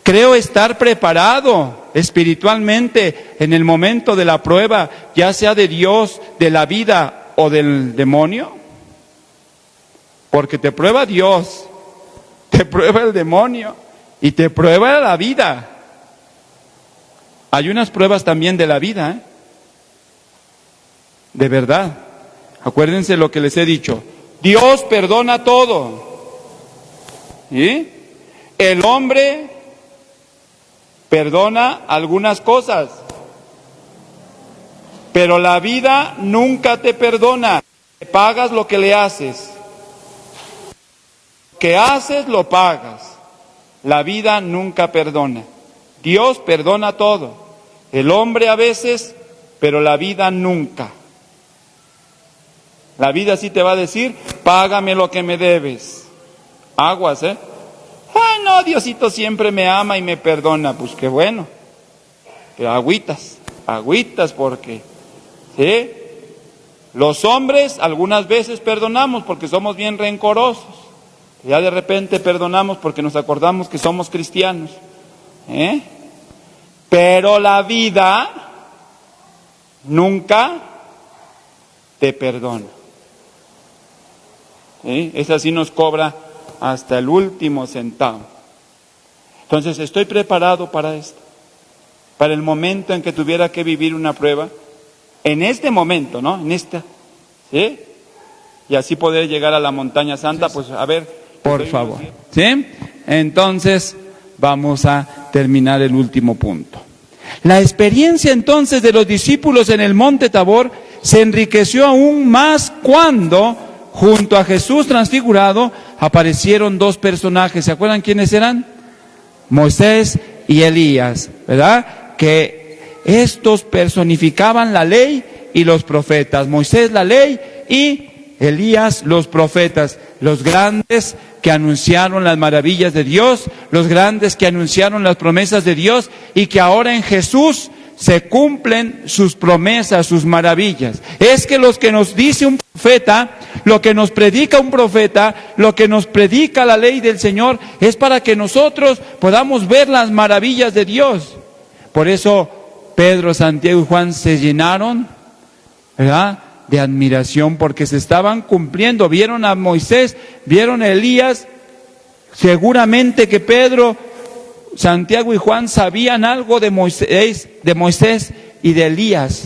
Creo estar preparado espiritualmente en el momento de la prueba, ya sea de Dios, de la vida o del demonio. Porque te prueba Dios, te prueba el demonio y te prueba la vida. Hay unas pruebas también de la vida, ¿eh? De verdad. Acuérdense lo que les he dicho. Dios perdona todo. ¿Sí? El hombre perdona algunas cosas, pero la vida nunca te perdona. Te pagas lo que le haces. Lo que haces lo pagas. La vida nunca perdona. Dios perdona todo. El hombre a veces, pero la vida nunca. La vida sí te va a decir, págame lo que me debes. Aguas, ¿eh? Ay, no, Diosito siempre me ama y me perdona. Pues qué bueno. Pero agüitas porque, ¿sí? Los hombres algunas veces perdonamos porque somos bien rencorosos. Ya de repente perdonamos porque nos acordamos que somos cristianos. ¿Eh? Pero la vida nunca te perdona. ¿Sí? Esa sí nos cobra hasta el último centavo. Entonces, estoy preparado para esto, para el momento en que tuviera que vivir una prueba, en este momento, ¿no? En esta, ¿sí? Y así poder llegar a la montaña santa, pues a ver. Por favor, ¿sí? Entonces, vamos a terminar el último punto. La experiencia entonces de los discípulos en el monte Tabor se enriqueció aún más cuando, junto a Jesús transfigurado, aparecieron dos personajes. ¿Se acuerdan quiénes eran? Moisés y Elías, ¿verdad? Que estos personificaban la ley y los profetas. Moisés la ley y Elías los profetas, los grandes que anunciaron las maravillas de Dios, los grandes que anunciaron las promesas de Dios y que ahora en Jesús se cumplen sus promesas, sus maravillas. Es que los que nos dice un profeta, lo que nos predica un profeta, lo que nos predica la ley del Señor, es para que nosotros podamos ver las maravillas de Dios. Por eso Pedro, Santiago y Juan se llenaron, ¿verdad?, de admiración, porque se estaban cumpliendo. Vieron a Moisés, vieron a Elías. Seguramente que Pedro, Santiago y Juan sabían algo de Moisés y de Elías,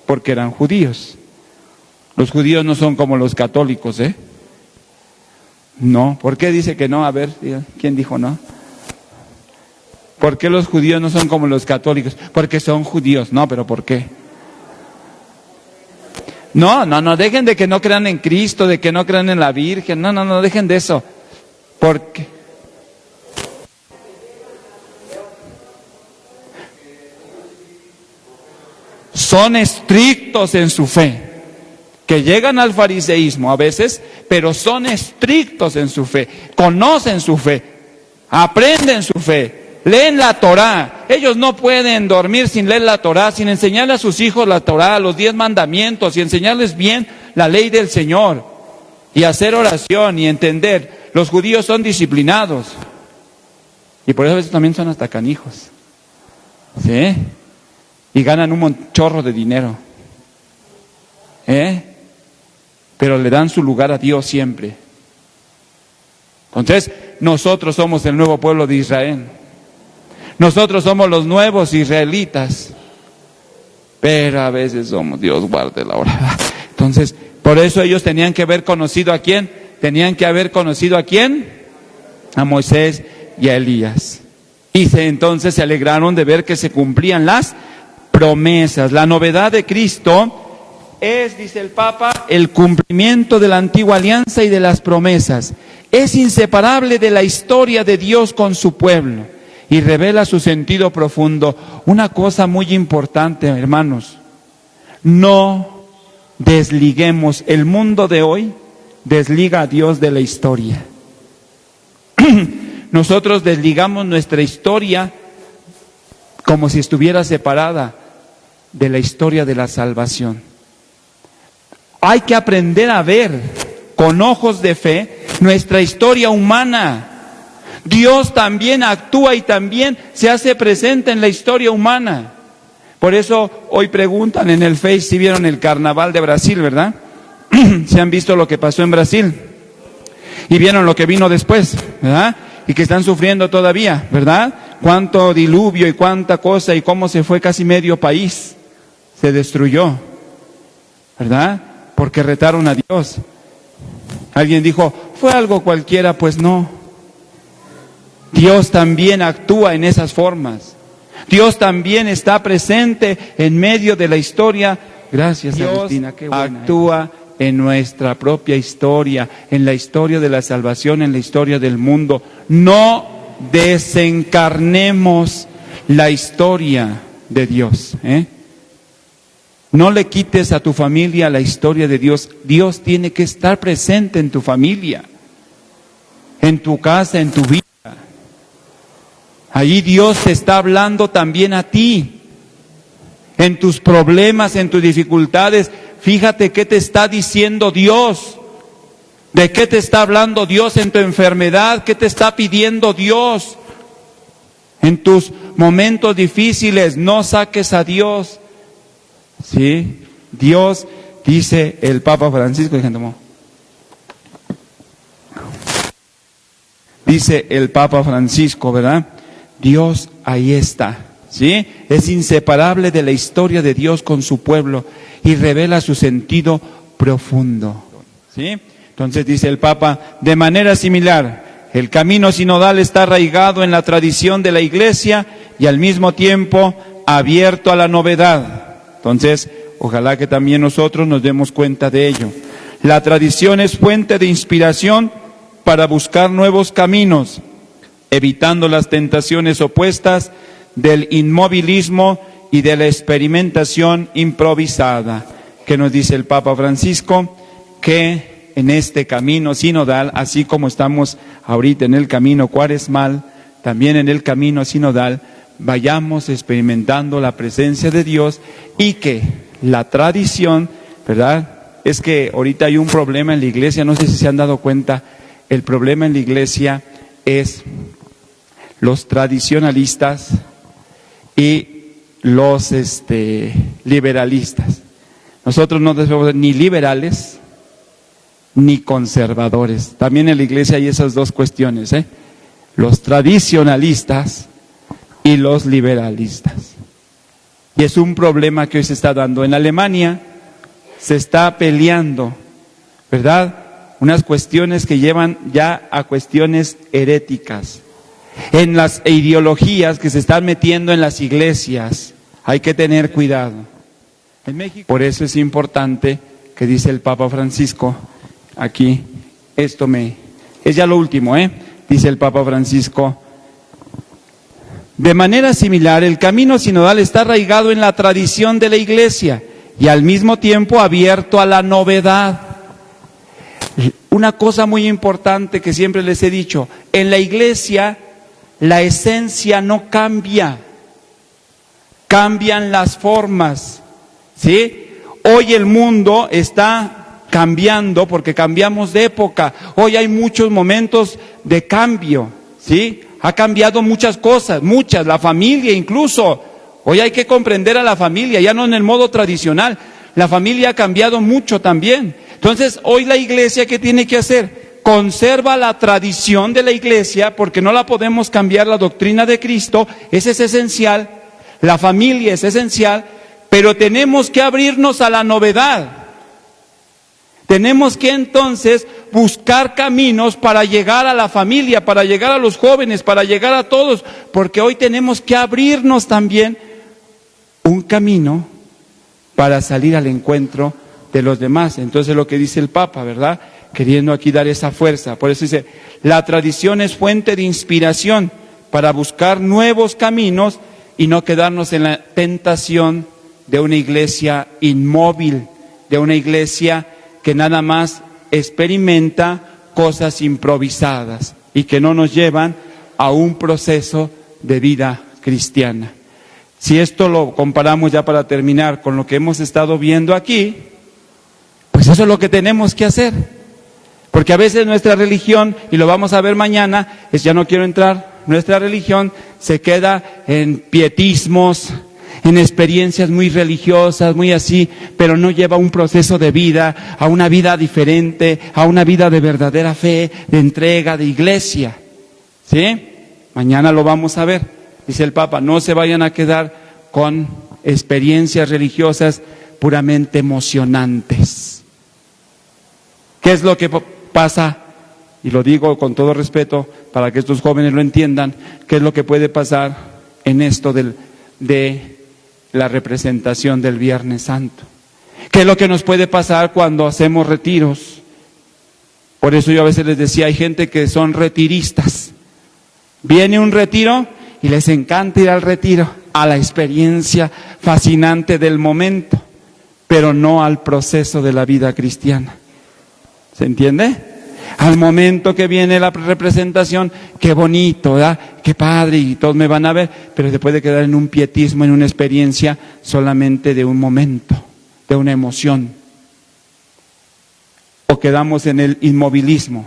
porque eran judíos. Los judíos no son como los católicos, ¿eh? No. ¿Por qué dice que no? A ver, ¿quién dijo no? ¿Por qué los judíos no son como los católicos? Porque son judíos. No, pero ¿por qué? No, dejen de que no crean en Cristo, de que no crean en la Virgen. No, dejen de eso. Porque son estrictos en su fe, que llegan al fariseísmo a veces, pero son estrictos en su fe, conocen su fe, aprenden su fe, leen la Torá. Ellos no pueden dormir sin leer la Torá, sin enseñarle a sus hijos la Torá, los 10 mandamientos, y enseñarles bien la ley del Señor, y hacer oración y entender. Los judíos son disciplinados, y por eso a veces también son hasta canijos, ¿sí? Y ganan un chorro de dinero, pero le dan su lugar a Dios siempre. Entonces, nosotros somos el nuevo pueblo de Israel. Nosotros somos los nuevos israelitas, pero a veces somos, Dios guarde la hora. Entonces, por eso ellos tenían que haber conocido ¿a quién? Tenían que haber conocido ¿a quién? A Moisés y a Elías. Y entonces se alegraron de ver que se cumplían las promesas. La novedad de Cristo es, dice el Papa, el cumplimiento de la antigua alianza y de las promesas. Es inseparable de la historia de Dios con su pueblo y revela su sentido profundo. Una cosa muy importante, hermanos, no desliguemos. El mundo de hoy desliga a Dios de la historia. Nosotros desligamos nuestra historia como si estuviera separada de la historia de la salvación. Hay que aprender a ver con ojos de fe nuestra historia humana. Dios también actúa y también se hace presente en la historia humana. Por eso hoy preguntan en el Face si vieron el carnaval de Brasil, ¿verdad? Si han visto lo que pasó en Brasil y vieron lo que vino después, ¿verdad? Y que están sufriendo todavía, ¿verdad? Cuánto diluvio y cuánta cosa, y cómo se fue casi medio país, se destruyó, ¿verdad? Porque retaron a Dios. Alguien dijo, fue algo cualquiera. Pues no. Dios también actúa en esas formas. Dios también está presente en medio de la historia. Gracias, Dios, Agustina, qué buena. Actúa en nuestra propia historia, en la historia de la salvación, en la historia del mundo. No desencarnemos la historia de Dios, No le quites a tu familia la historia de Dios. Dios tiene que estar presente en tu familia, en tu casa, en tu vida. Allí Dios te está hablando también a ti, en tus problemas, en tus dificultades. Fíjate qué te está diciendo Dios, de qué te está hablando Dios en tu enfermedad, qué te está pidiendo Dios en tus momentos difíciles. No saques a Dios. Sí, Dios, dice el Papa Francisco, dice el Papa Francisco, ¿verdad? Dios ahí está, ¿sí? Es inseparable de la historia de Dios con su pueblo y revela su sentido profundo, ¿sí? Entonces dice el Papa, de manera similar, El camino sinodal está arraigado en la tradición de la Iglesia y al mismo tiempo abierto a la novedad. Entonces, ojalá que también nosotros nos demos cuenta de ello. La tradición es fuente de inspiración para buscar nuevos caminos, evitando las tentaciones opuestas del inmovilismo y de la experimentación improvisada. Que nos dice el Papa Francisco que en este camino sinodal, así como estamos ahorita en el camino cuaresmal, también en el camino sinodal, vayamos experimentando la presencia de Dios y que la tradición, ¿verdad? Es que ahorita hay un problema en la iglesia, no sé si se han dado cuenta, el problema en la iglesia es los tradicionalistas y los liberalistas. Nosotros no debemos ser ni liberales ni conservadores. También en la iglesia hay esas dos cuestiones, los tradicionalistas y los liberalistas. Y es un problema que hoy se está dando. En Alemania se está peleando, ¿verdad? Unas cuestiones que llevan ya a cuestiones heréticas. En las ideologías que se están metiendo en las iglesias, hay que tener cuidado. En México, por eso es importante que dice el Papa Francisco, aquí, es ya lo último, dice el Papa Francisco, de manera similar, el camino sinodal está arraigado en la tradición de la iglesia y al mismo tiempo abierto a la novedad. Una cosa muy importante que siempre les he dicho, en la iglesia la esencia no cambia, cambian las formas, ¿sí? Hoy el mundo está cambiando porque cambiamos de época, hoy hay muchos momentos de cambio, ¿sí? Ha cambiado muchas cosas, la familia incluso, hoy hay que comprender a la familia, ya no en el modo tradicional, la familia ha cambiado mucho también. Entonces, hoy la iglesia, ¿qué tiene que hacer? Conserva la tradición de la iglesia, porque no la podemos cambiar, la doctrina de Cristo, esa es esencial, la familia es esencial, pero tenemos que abrirnos a la novedad. Tenemos que entonces buscar caminos para llegar a la familia, para llegar a los jóvenes, para llegar a todos, porque hoy tenemos que abrirnos también un camino para salir al encuentro de los demás. Entonces lo que dice el Papa, ¿verdad? Queriendo aquí dar esa fuerza. Por eso dice, la tradición es fuente de inspiración para buscar nuevos caminos y no quedarnos en la tentación de una iglesia inmóvil, de una iglesia que nada más experimenta cosas improvisadas y que no nos llevan a un proceso de vida cristiana. Si esto lo comparamos ya para terminar con lo que hemos estado viendo aquí, pues eso es lo que tenemos que hacer. Porque a veces nuestra religión, y lo vamos a ver mañana, ya no quiero entrar, nuestra religión se queda en pietismos, en experiencias muy religiosas, muy así, pero no lleva un proceso de vida, a una vida diferente, a una vida de verdadera fe, de entrega, de iglesia. ¿Sí? Mañana lo vamos a ver. Dice el Papa, no se vayan a quedar con experiencias religiosas puramente emocionantes. ¿Qué es lo que pasa? Y lo digo con todo respeto para que estos jóvenes lo entiendan. ¿Qué es lo que puede pasar en esto de la representación del Viernes Santo? ¿Qué es lo que nos puede pasar cuando hacemos retiros? Por eso yo a veces les decía, hay gente que son retiristas. Viene un retiro y les encanta ir al retiro, a la experiencia fascinante del momento, pero no al proceso de la vida cristiana. ¿Se entiende? Al momento que viene la representación, qué bonito, ¿verdad? Qué padre, y todos me van a ver, pero se puede quedar en un pietismo, en una experiencia solamente de un momento, de una emoción. O quedamos en el inmovilismo.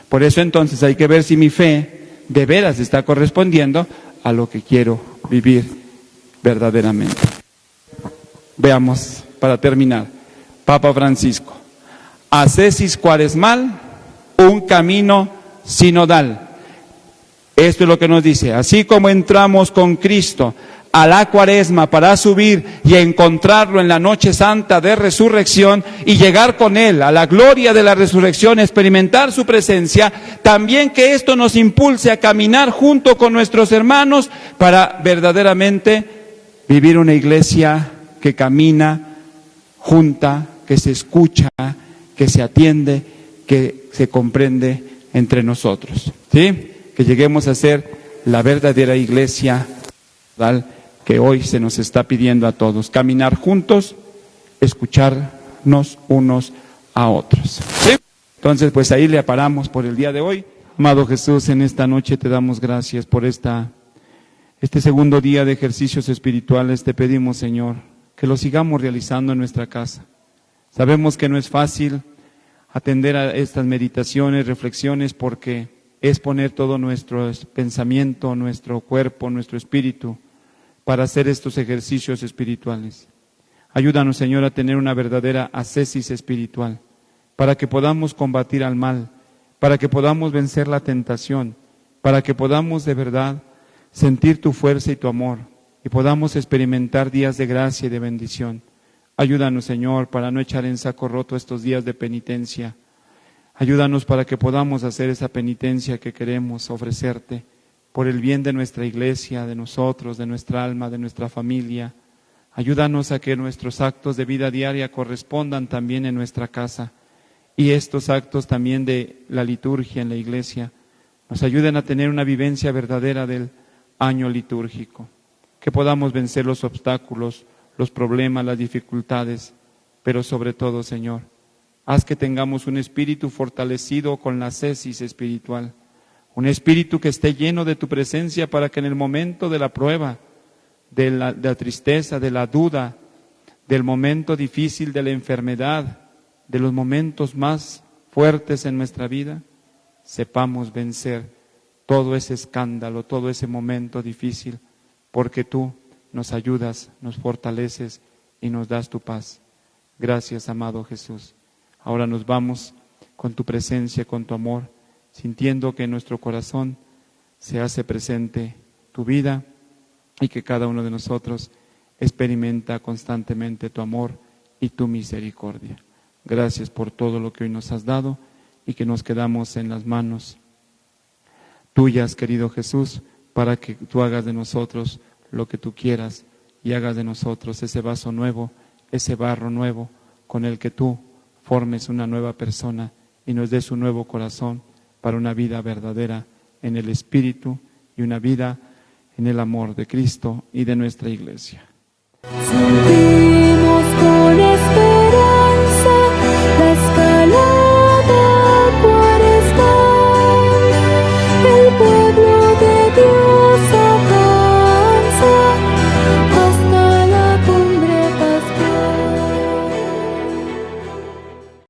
Por eso entonces hay que ver si mi fe de veras está correspondiendo a lo que quiero vivir verdaderamente. Veamos, para terminar, Papa Francisco, ascesis cuaresmal, un camino sinodal. Esto es lo que nos dice, así como entramos con Cristo a la Cuaresma para subir y encontrarlo en la noche santa de resurrección y llegar con Él a la gloria de la resurrección, experimentar su presencia, también que esto nos impulse a caminar junto con nuestros hermanos para verdaderamente vivir una iglesia que camina junta, que se escucha, que se atiende, que se comprende entre nosotros, ¿sí? Que lleguemos a ser la verdadera iglesia que hoy se nos está pidiendo a todos, caminar juntos, escucharnos unos a otros, ¿sí? Entonces, pues ahí le paramos por el día de hoy. Amado Jesús, en esta noche te damos gracias por este segundo día de ejercicios espirituales. Te pedimos, Señor, que lo sigamos realizando en nuestra casa. Sabemos que no es fácil atender a estas meditaciones, reflexiones, porque es poner todo nuestro pensamiento, nuestro cuerpo, nuestro espíritu para hacer estos ejercicios espirituales. Ayúdanos, Señor, a tener una verdadera ascesis espiritual, para que podamos combatir al mal, para que podamos vencer la tentación, para que podamos de verdad sentir tu fuerza y tu amor, y podamos experimentar días de gracia y de bendición. Ayúdanos, Señor, para no echar en saco roto estos días de penitencia. Ayúdanos para que podamos hacer esa penitencia que queremos ofrecerte, por el bien de nuestra iglesia, de nosotros, de nuestra alma, de nuestra familia. Ayúdanos a que nuestros actos de vida diaria correspondan también en nuestra casa, y estos actos también de la liturgia en la iglesia nos ayuden a tener una vivencia verdadera del año litúrgico, que podamos vencer los obstáculos, los problemas, las dificultades, pero sobre todo, Señor, haz que tengamos un espíritu fortalecido con la ascesis espiritual, un espíritu que esté lleno de tu presencia para que en el momento de la prueba, de la tristeza, de la duda, del momento difícil de la enfermedad, de los momentos más fuertes en nuestra vida, sepamos vencer todo ese escándalo, todo ese momento difícil, porque tú nos ayudas, nos fortaleces y nos das tu paz. Gracias, amado Jesús. Ahora nos vamos con tu presencia, con tu amor, sintiendo que en nuestro corazón se hace presente tu vida y que cada uno de nosotros experimenta constantemente tu amor y tu misericordia. Gracias por todo lo que hoy nos has dado y que nos quedamos en las manos tuyas, querido Jesús, para que tú hagas de nosotros lo que tú quieras y hagas de nosotros ese vaso nuevo, ese barro nuevo con el que tú formes una nueva persona y nos des un nuevo corazón para una vida verdadera en el Espíritu y una vida en el amor de Cristo y de nuestra iglesia. Santi